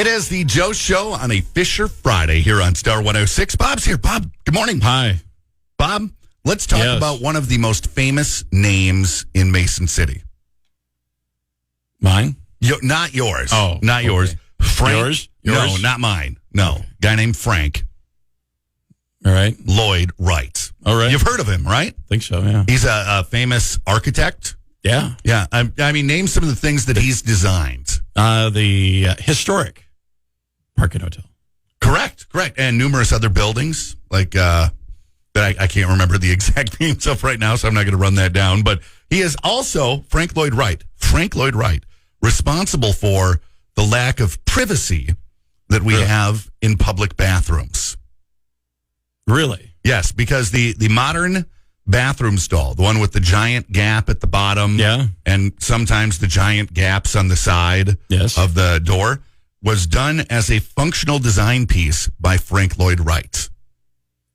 It is the Joe Show on a Fisher Friday here on Star 106. Bob's here. Bob, good morning. Hi. Bob, let's talk about one of the most famous names in Mason City. Mine? Not yours. Oh. Not yours. Frank. Yours? No, not mine. No. Okay. Guy named Frank All right. Lloyd Wright. All right. You've heard of him, right? I think so, yeah. He's a famous architect. Yeah. Yeah. I mean, name some of the things that he's designed. The historic Park and Hotel. Correct. And numerous other buildings, like that I can't remember the exact names of right now, so I'm not going to run that down. But he is also Frank Lloyd Wright, responsible for the lack of privacy that we have in public bathrooms. Really? Yes, because the modern bathroom stall, the one with the giant gap at the bottom, and sometimes the giant gaps on the side of the door, was done as a functional design piece by Frank Lloyd Wright.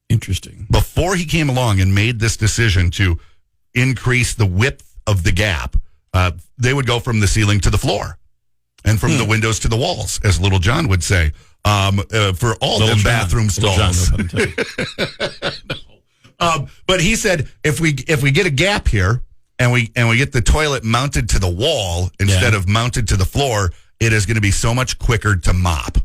Interesting. Before he came along and made this decision to increase the width of the gap, they would go from the ceiling to the floor and from the windows to the walls, as Little John would say, for all them bathroom stalls. But he said, if we get a gap here and we get the toilet mounted to the wall instead of mounted to the floor, it is going to be so much quicker to mop.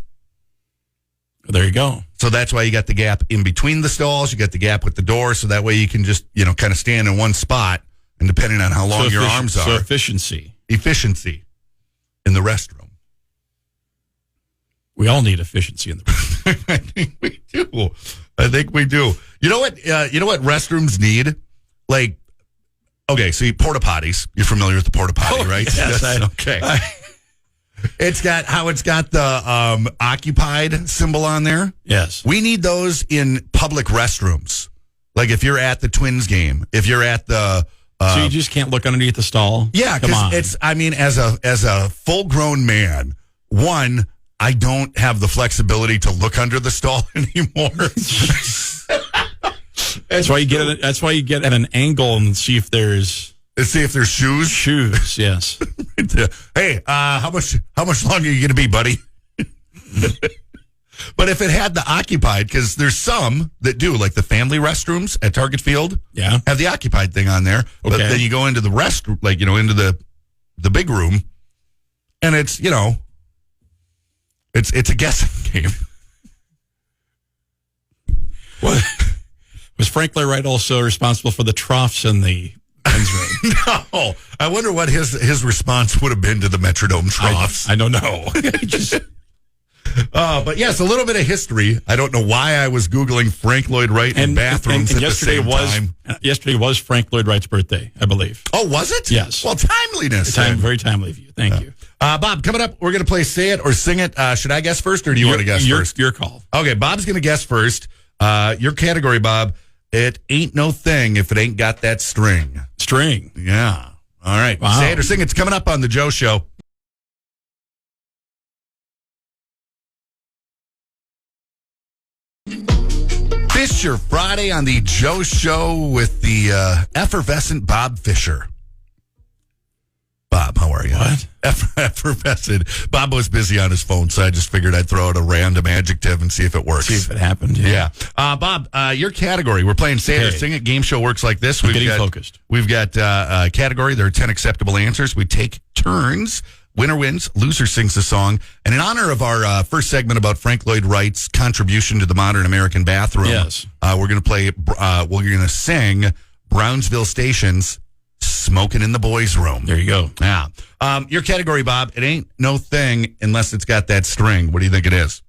There you go. So that's why you got the gap in between the stalls. You got the gap with the door, so that way you can just kind of stand in one spot, and depending on how long your arms are, efficiency in the restroom. We all need efficiency in the restroom. I think we do. You know what? Restrooms need? Like, okay, so porta potties. You're familiar with the porta potty, right? Yes. Okay. It's got the occupied symbol on there. Yes. We need those in public restrooms. Like if you're at the Twins game, if you're at the so you just can't look underneath the stall? Yeah, because it's, I mean, as a full-grown man, one, I don't have the flexibility to look under the stall anymore. That's why you get at an angle and see if there's shoes. Shoes, yes. Hey, how much longer are you going to be, buddy? But if it had the occupied, because there's some that do, like the family restrooms at Target Field, have the occupied thing on there. Okay. But then you go into the restroom, into the big room, and it's it's a guessing game. What? Was Frank Lloyd Wright also responsible for the troughs in the men's room? No. I wonder what his response would have been to the Metrodome troughs. I don't know. But yes, a little bit of history. I don't know why I was Googling Frank Lloyd Wright and bathrooms at the same time. Yesterday was Frank Lloyd Wright's birthday, I believe. Oh, was it? Yes. Well, timeliness. Very timely of you. Thank you. Bob, coming up, we're going to play Say It or Sing It. Should I guess first, or do you want to guess first? Your call. Okay, Bob's going to guess first. Your category, Bob, it ain't no thing if it ain't got that string. String. Yeah. All right. Wow. Say It or Sing It's coming up on The Joe Show. Fisher Friday on The Joe Show with the effervescent Bob Fisher. Bob, how are you? What? Effervescent. Bob was busy on his phone, so I just figured I'd throw out a random adjective and see if it works. See if it happened. Yeah. Bob, your category. We're playing Say It or Sing It. Game show works like this. Getting focused. We've got a category. There are 10 acceptable answers. We take turns. Winner wins. Loser sings the song. And in honor of our first segment about Frank Lloyd Wright's contribution to the modern American bathroom, we're going to play. We're going to sing Brownsville Station's "Smoking in the Boys' Room." There you go. Yeah. Your category, Bob. It ain't no thing unless it's got that string. What do you think it is?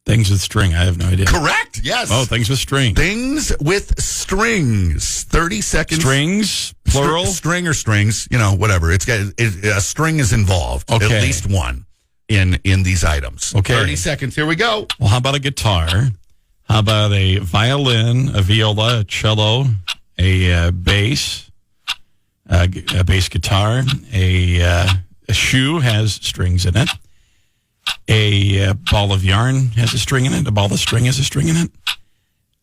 Things with string. I have no idea. Correct. Yes. Oh, things with string. Things with strings. 30 seconds. Strings, plural. String or strings. Whatever. It's got a string is involved. Okay. At least one in these items. Okay. 30 seconds. Here we go. Well, how about a guitar? How about a violin, a viola, a cello, a bass, a bass guitar, a shoe has strings in it. A ball of yarn has a string in it. A ball of string has a string in it.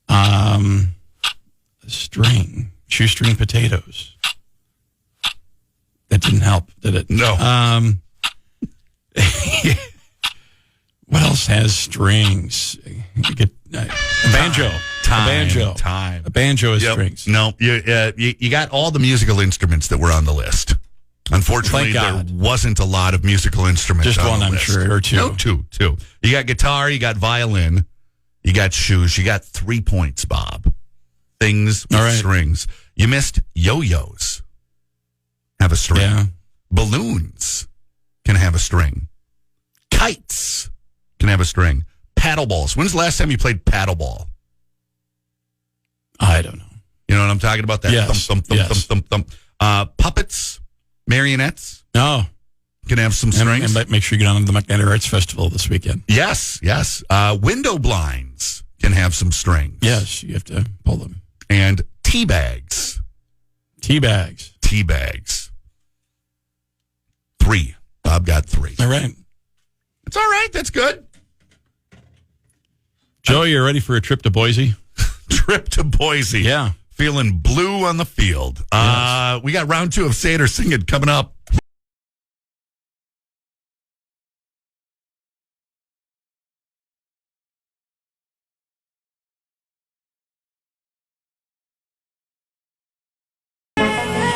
A string. Shoestring potatoes. That didn't help, did it? No. What else has strings? You get, a banjo. A banjo has strings. No, you got all the musical instruments that were on the list. Unfortunately, there wasn't a lot of musical instruments. Just on one, the I'm list. sure, or two. No, two. You got guitar, you got violin, you got shoes. You got 3 points, Bob. Things with strings. You missed yo-yos. Have a string. Yeah. Balloons can have a string. Kites can have a string. Paddle balls. When's the last time you played paddle ball? I don't know. You know what I'm talking about? That Yes. thump, thump, thump, thump, thump, thump. Puppets, marionettes No. can have some strings. And make sure you get on the McNair Arts Festival this weekend. Yes. Window blinds can have some strings. Yes, you have to pull them. And tea bags. Tea bags. 3. Bob got 3. All right. It's all right. That's good. Joe, you ready for a trip to Boise? Trip to Boise. Yeah. Feeling blue on the field. Yes. We got round 2 of Say It or Sing It coming up.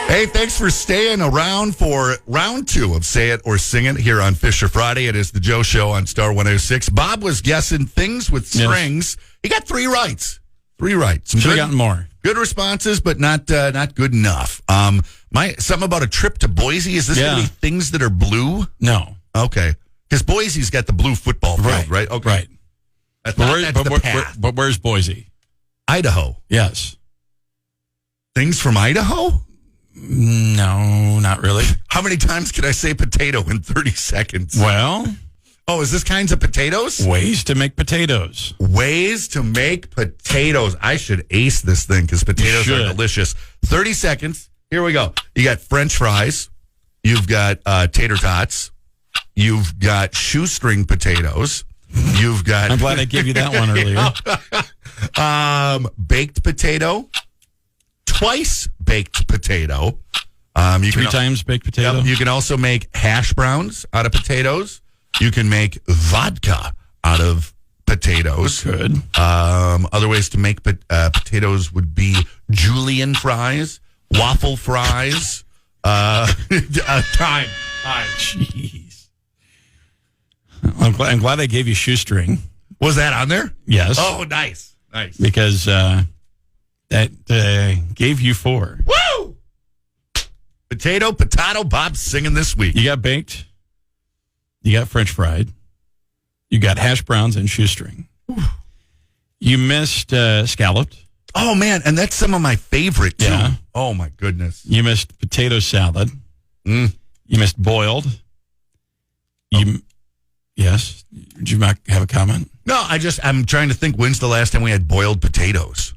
Hey, thanks for staying around for round 2 of Say It or Sing It here on Fisher Friday. It is the Joe Show on Star 106. Bob was guessing things with strings. Yes. He got 3 rights. 3 rights. Should have gotten more. Good responses, but not good enough. Something about a trip to Boise. Is this going to be things that are blue? No. Okay. Because Boise's got the blue football field, right? Okay. Right. But where's Boise? Idaho. Yes. Things from Idaho? No, not really. How many times can I say potato in 30 seconds? Well. Oh, is this kinds of potatoes? Ways to make potatoes. Ways to make potatoes. I should ace this thing because potatoes are delicious. 30 seconds. Here we go. You got French fries. You've got tater tots. You've got shoestring potatoes. You've got... I'm glad I gave you that one earlier. Baked potato. Twice baked potato. 3 times baked potato. You can also make hash browns out of potatoes. You can make vodka out of potatoes. Good. Other ways to make potatoes would be julienne fries, waffle fries. Time. Jeez. I'm glad I gave you shoestring. Was that on there? Yes. Oh, nice. Because that gave you 4. Woo! Potato, Bob's singing this week. You got baked. You got French fried. You got hash browns and shoestring. You missed scalloped. Oh, man. And that's some of my favorite, too. Yeah. Oh, my goodness. You missed potato salad. You missed boiled. Yes. Did you not have a comment? No, I'm trying to think when's the last time we had boiled potatoes.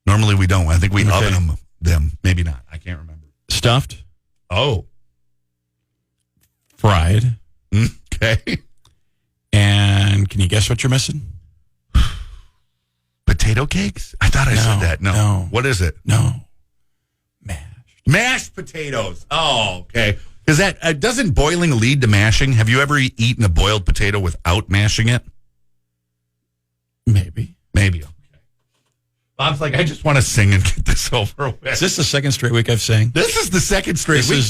Normally we don't. I think we oven them. Maybe not. I can't remember. Stuffed. Oh. Fried. Okay. And can you guess what you're missing? Potato cakes? I thought I said that. No. What is it? No. Mashed potatoes. Oh, okay. Is that doesn't boiling lead to mashing? Have you ever eaten a boiled potato without mashing it? Maybe. Okay. Bob's like, I just want to sing and get this over with. Is this the second straight week I've sang? This is the second straight week.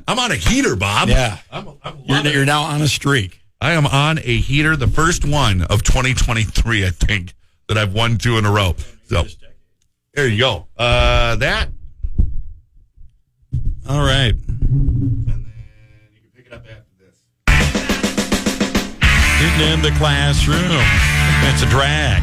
I'm on a heater, Bob. Yeah. You're now on a streak. I am on a heater, the first one of 2023, I think, that I've won 2 in a row. So, there you go. That. All right. And then you can pick it up after this. Getting in the classroom. It's a drag.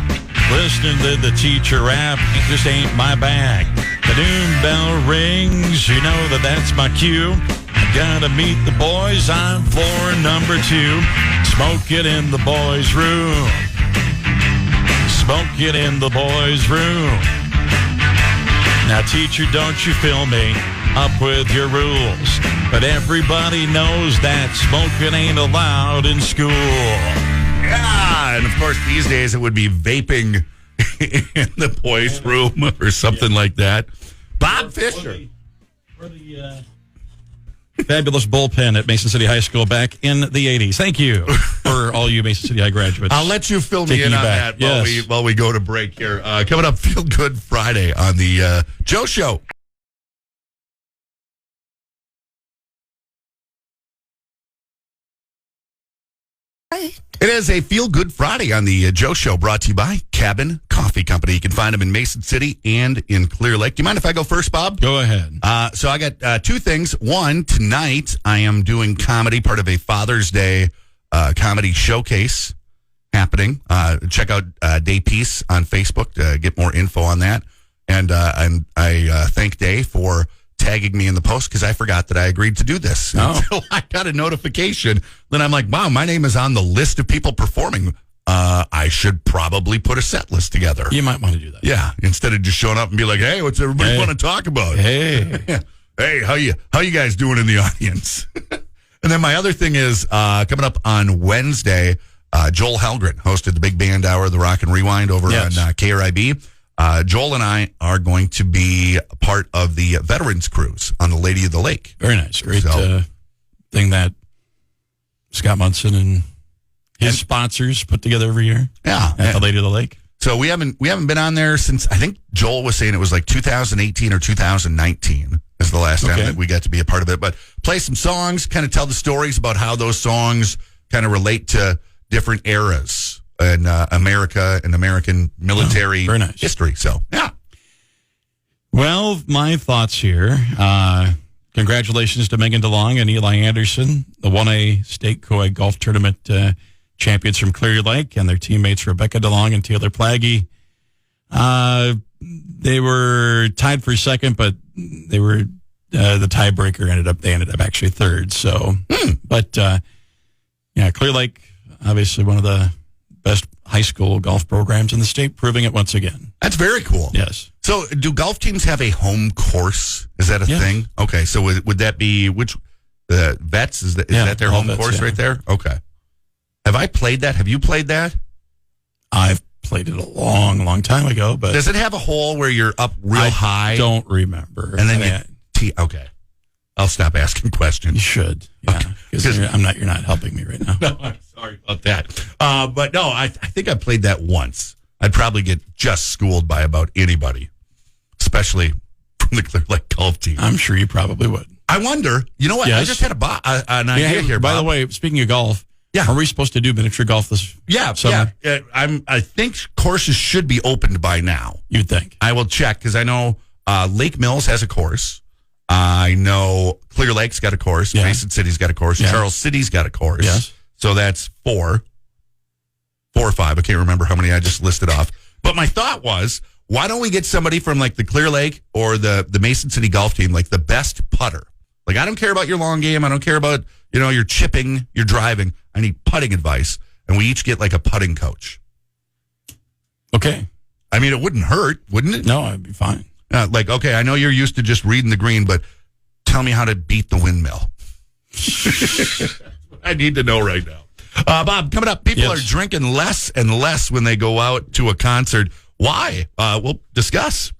Listening to the teacher rap, it just ain't my bag. The noon bell rings, you know that's my cue. I gotta meet the boys on floor number 2. Smoke it in the boys' room. Smoke it in the boys' room. Now, teacher, don't you fill me up with your rules. But everybody knows that smoking ain't allowed in school. Yeah, and of course, these days it would be vaping in the boys' room or something like that. Bob Fisher. Fabulous bullpen at Mason City High School back in the 80s. Thank you for all you Mason City High graduates. I'll let you fill me in on that while we go to break here. Coming up, Feel Good Friday on the Joe Show. It is a Feel Good Friday on the Joe Show, brought to you by Cabin Coffee Company. You can find them in Mason City and in Clear Lake. Do you mind if I go first, Bob? Go ahead. So I got two things. One, tonight I am doing comedy, part of a Father's Day comedy showcase happening. Check out Day Peace on Facebook to get more info on that. And I thank Day for tagging me in the post because I forgot that I agreed to do this until I got a notification. Then I'm like, wow, my name is on the list of people performing. I should probably put a set list together. You might want to do that. Yeah, instead of just showing up and be like, hey, what's everybody want to talk about? Hey, hey, how you guys doing in the audience? And then my other thing is coming up on Wednesday. Joel Helgren hosted the Big Band Hour, the Rock and Rewind over on KRIB. Joel and I are going to be a part of the Veterans Cruise on the Lady of the Lake. Very nice. Great thing that Scott Munson and his sponsors put together every year. Yeah. At the Lady of the Lake. So we haven't been on there since, I think Joel was saying it was like 2018 or 2019 is the last time that we got to be a part of it. But play some songs, kind of tell the stories about how those songs kind of relate to different eras in America and American military history. So, yeah. Well, my thoughts here. Congratulations to Megan DeLong and Eli Anderson, the 1A State Co-Ed Golf Tournament champions from Clear Lake, and their teammates Rebecca DeLong and Taylor Plagge. They were tied for second, but they were the tiebreaker they ended up actually third. So, but Clear Lake, obviously one of the best high school golf programs in the state, proving it once again. That's very cool. Yes. So do golf teams have a home course? Is that a thing? Okay. So would that be Vets? Is that their home course right there? Okay. Have I played that? Have you played that? I've played it a long, long time ago. But does it have a hole where you're up real high? I don't remember. And then okay. I'll stop asking questions. You should. Yeah. Because you're not helping me right now. No, I'm sorry about that. But no, I think I played that once. I'd probably get just schooled by about anybody, especially from the Clear Lake golf team. I'm sure you probably would. I wonder, you know what? Yes. I just had an idea here, By Bob. the way, speaking of golf, are we supposed to do miniature golf this summer? Yeah. I think courses should be opened by now. You'd think. I will check because I know Lake Mills has a course. I know Clear Lake's got a course. Yeah. Mason City's got a course. Yeah. Charles City's got a course. Yes. So that's 4 or 5. I can't remember how many I just listed off. But my thought was, why don't we get somebody from like the Clear Lake or the Mason City golf team, like the best putter? Like, I don't care about your long game. I don't care about, your chipping, your driving. I need putting advice. And we each get like a putting coach. Okay. I mean, it wouldn't hurt, wouldn't it? No, I'd be fine. Okay, I know you're used to just reading the green, but tell me how to beat the windmill. I need to know right now. Bob, coming up, people are drinking less and less when they go out to a concert. Why? We'll discuss.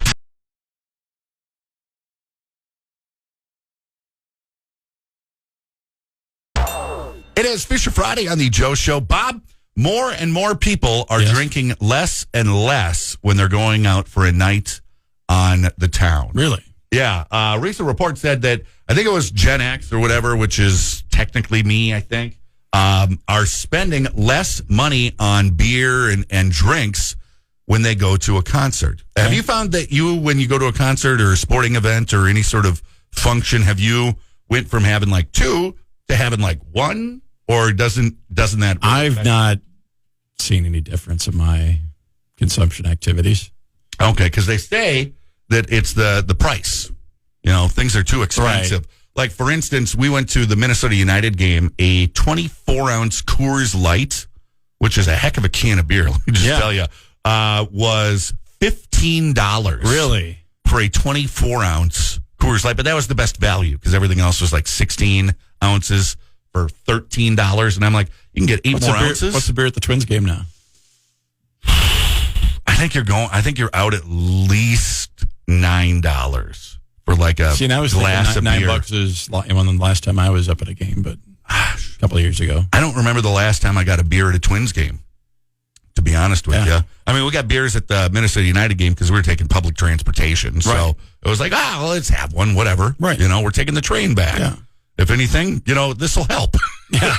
It is Fisher Friday on the Joe Show. Bob, more and more people are drinking less and less when they're going out for a night on the town. Really? Yeah. A recent report said that, I think it was Gen X or whatever, which is technically me, I think, are spending less money on beer and drinks when they go to a concert. Okay. Have you found that when you go to a concert or a sporting event or any sort of function, have you went from having like 2 to having like 1? Or doesn't that? I've not seen any difference in my consumption activities. Okay, because they say that it's the price. Things are too expensive. Right. Like, for instance, we went to the Minnesota United game, a 24-ounce Coors Light, which is a heck of a can of beer, let me just tell you, was $15. Really? For a 24-ounce Coors Light. But that was the best value because everything else was like 16 ounces for $13. And I'm like, you can get 8 more ounces. What's the beer at the Twins game now? I think you're out at least $9 for like a See, and I was glass thinking of beer. $9 is one of the last time I was up at a game, but a couple of years ago. I don't remember the last time I got a beer at a Twins game, to be honest with you. I mean, we got beers at the Minnesota United game because we were taking public transportation. So Right. it was like, well, let's have one, whatever. Right. We're taking the train back. Yeah. If anything, this will help. Yeah.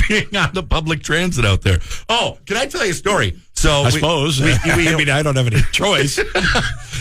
Being on the public transit out there. Oh, can I tell you a story? So I suppose. I mean, I don't have any choice.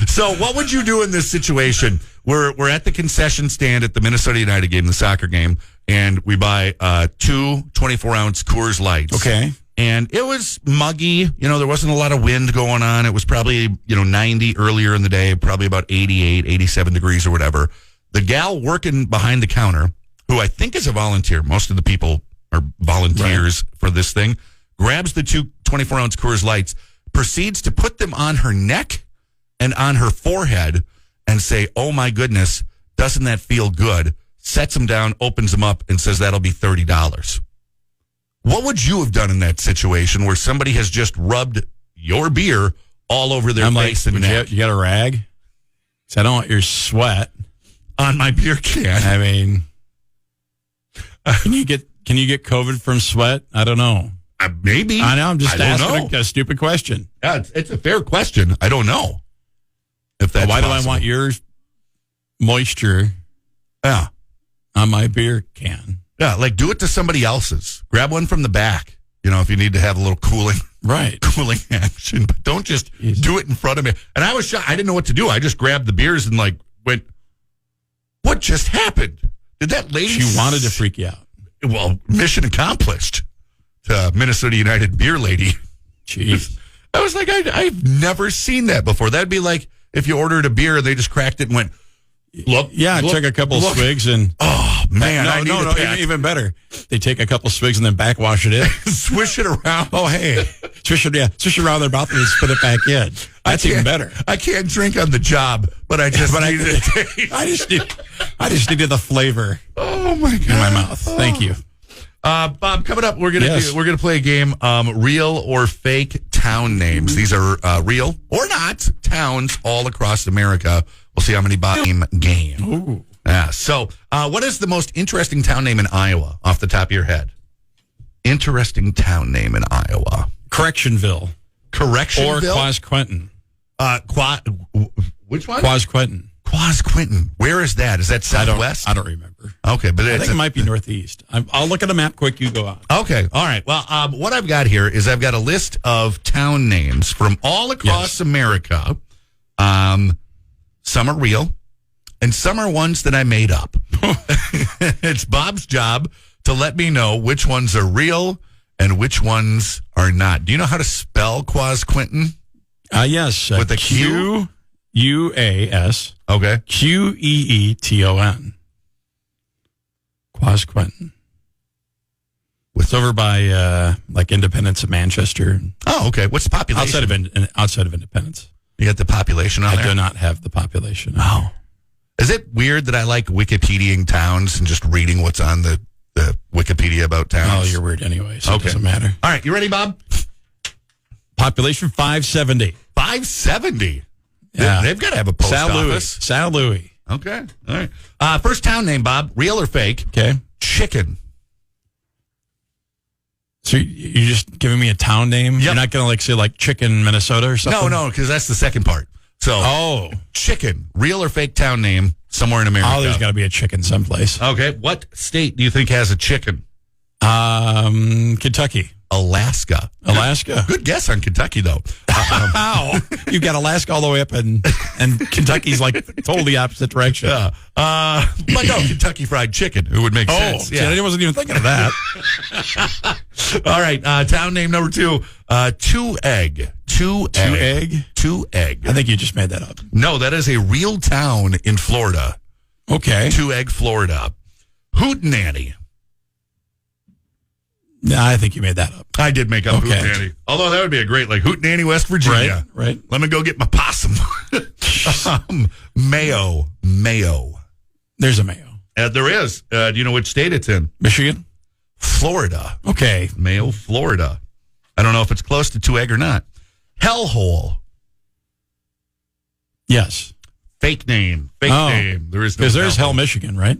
So what would you do in this situation? We're at the concession stand at the Minnesota United game, the soccer game, and we buy two 24-ounce Coors Lights. Okay. And it was muggy. There wasn't a lot of wind going on. It was probably, 90 earlier in the day, probably about 88, 87 degrees or whatever. The gal working behind the counter, who I think is a volunteer, most of the people are volunteers for this thing, grabs the two 24-ounce Coors Lights, proceeds to put them on her neck and on her forehead and say, oh my goodness, doesn't that feel good? Sets them down, opens them up, and says that'll be $30. What would you have done in that situation where somebody has just rubbed your beer all over their face and neck? You got a rag? Because I don't want your sweat on my beer can. I mean, can you get COVID from sweat? I don't know. Maybe. I know. I'm just asking a stupid question. Yeah, it's a fair question. I don't know if that's why possible. do I want your moisture? Yeah, on my beer can. Yeah, like do it to somebody else's. Grab one from the back. If you need to have a little cooling action, but don't just do it in front of me. And I was shocked. I didn't know what to do. I just grabbed the beers and went, what just happened? Did that lady? She wanted to freak you out. Well, mission accomplished. To Minnesota United beer lady. Jeez. I was like, I've never seen that before. That'd be like if you ordered a beer, they just cracked it and went, look. Yeah, took a couple swigs and. Oh, man. No, even better. They take a couple swigs and then backwash it in. Swish it around. Oh, hey. Swish it around their mouth and then spit it back in. That's even better. I can't drink on the job, but I just needed a taste. I just needed the flavor. Oh, my God. In my mouth. Thank you. Bob, coming up, we're gonna play a game, real or fake town names. These are real or not towns all across America. We'll see how many game. Ooh. Yeah. So, what is the most interesting town name in Iowa off the top of your head? Interesting town name in Iowa. Correctionville. Correctionville? Or Quasquentin. Which one? Quasquentin. Quasquentin. Where is that? Is that southwest? I don't remember. Okay, but I think it might be northeast. I'll look at the map quick. You go on. Okay. All right. Well, what I've got here is I've got a list of town names from all across America. Some are real, and some are ones that I made up. It's Bob's job to let me know which ones are real and which ones are not. Do you know how to spell Quasquentin? Yes. With a Q? Q-A-S. Okay. Queeton. Quasquentin. It's over by Independence of Manchester. Oh, okay. What's the population? Outside of Independence. You got the population on there? I do not have the population. Oh. Is it weird that I like Wikipediaing towns and just reading what's on the Wikipedia about towns? Oh, you're weird anyway, so it doesn't matter. All right. You ready, Bob? Population 570. 570? Yeah. They've got to have a post office. San Luis. Okay. All right. First town name, Bob. Real or fake? Okay. Chicken. So you're just giving me a town name? Yep. You're not going to say Chicken, Minnesota or something? No, because that's the second part. So, Chicken. Real or fake town name somewhere in America? Oh, there's got to be a chicken someplace. Okay. What state do you think has a chicken? Kentucky. Alaska. Good guess on Kentucky, though. Wow. You've got Alaska all the way up, and Kentucky's totally opposite direction. Yeah. But no, Kentucky Fried Chicken. It would make sense. Yeah. I wasn't even thinking of that. All right. Town name number 2. Two Egg. Two Egg? Two Egg. I think you just made that up. No, that is a real town in Florida. Okay. Two Egg, Florida. Hootenanny. No, I think you made that up. I did make up Hootenanny. Although that would be a great, Hootenanny, West Virginia. Right. Let me go get my possum. Mayo. There's a Mayo. There is. Do you know which state it's in? Michigan? Florida. Okay. Mayo, Florida. I don't know if it's close to Two Egg or not. Hellhole. Yes. Fake name. Fake name. There is no because there's Hell, Michigan, right?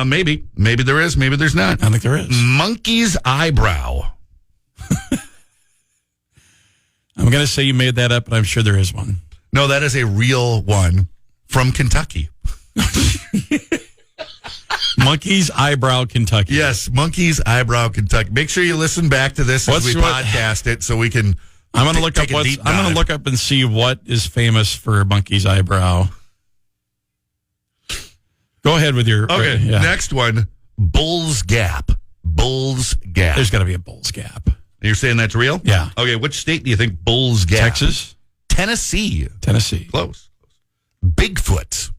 Maybe. Maybe there is. Maybe there's not. I think there is. Monkey's eyebrow. I'm going to say you made that up, but I'm sure there is one. No, that is a real one from Kentucky. Monkey's Eyebrow, Kentucky. Yes, Monkey's Eyebrow, Kentucky. Make sure you listen back to this as we podcast it so we can. I'm going to look up I'm going to look up and see what is famous for Monkey's Eyebrow. Go ahead with your. Okay, next one, Bull's Gap. Bull's Gap. There's got to be a Bull's Gap. You're saying that's real? Yeah. Okay, which state do you think Bull's Gap? Texas? Tennessee. Close. Bigfoot.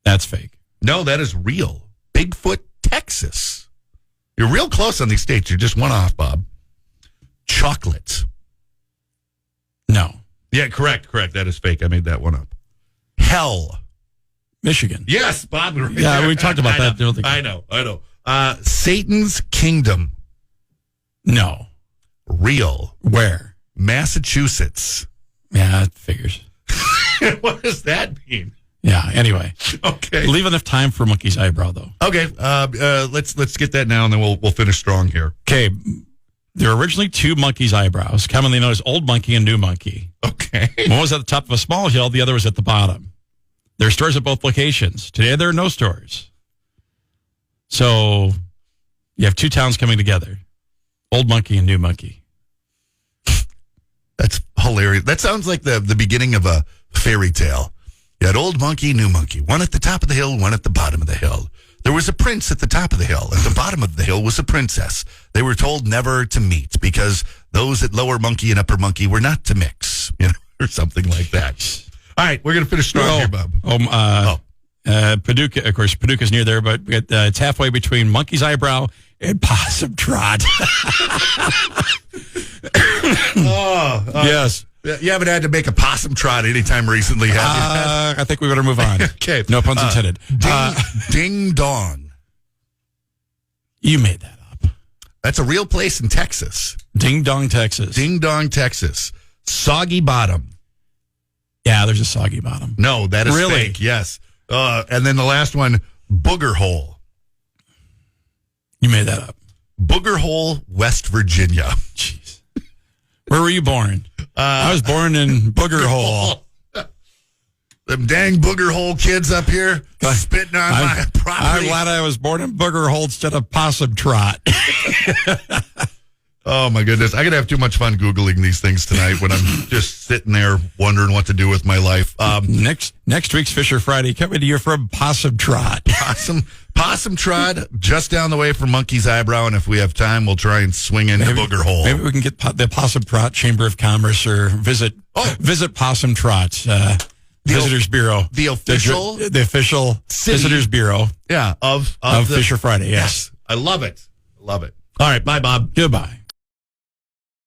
That's fake. No, that is real. Bigfoot, Texas. You're real close on these states. You're just one off, Bob. Chocolate. No. Yeah, correct. That is fake. I made that one up. Hell. Michigan. Yes, Bob. Yeah, we talked about that. I know. Satan's Kingdom. No. Real. Where? Massachusetts. Yeah, it figures. What does that mean? Yeah, anyway. Okay. Leave enough time for Monkey's Eyebrow, though. Okay, let's get that now, and then we'll finish strong here. Okay. There were originally two Monkey's Eyebrows, commonly known as Old Monkey and New Monkey. Okay. One was at the top of a small hill, the other was at the bottom. There are stores at both locations. Today, there are no stores. So, you have two towns coming together. Old Monkey and New Monkey. That's hilarious. That sounds like the beginning of a fairy tale. You had Old Monkey, New Monkey. One at the top of the hill, one at the bottom of the hill. There was a prince at the top of the hill. At the bottom of the hill was a princess. They were told never to meet because those at Lower Monkey and Upper Monkey were not to mix, or something like that. All right, we're going to finish strong here, Bob. Paducah, of course, Paducah's near there, but it's halfway between Monkey's Eyebrow and Possum Trot. Yes. You haven't had to make a possum trot anytime recently, have you? I think we better move on. Okay. No puns intended. Ding Dong. You made that up. That's a real place in Texas. Ding Dong, Texas. Ding Dong, Texas. Soggy Bottom. Yeah, there's a Soggy Bottom. No, that is really fake. Yes. And then the last one, Booger Hole. You made that up. Booger Hole, West Virginia. Jeez. Where were you born? I was born in Booger Hole. Them dang Booger Hole kids up here spitting on my property. I'm glad I was born in Booger Hole instead of Possum Trot. Oh, my goodness. I'm going to have too much fun Googling these things tonight when I'm just sitting there wondering what to do with my life. Next week's Fisher Friday coming to you from Possum Trot. Possum Trot, just down the way from Monkey's Eyebrow, and if we have time, we'll try and swing into Booger Hole. Maybe we can get the Possum Trot Chamber of Commerce or visit Possum Trot Visitors Bureau. The official Visitors Bureau. Yeah, of Fisher Friday, yes. I love it. All right, bye, Bob. Goodbye.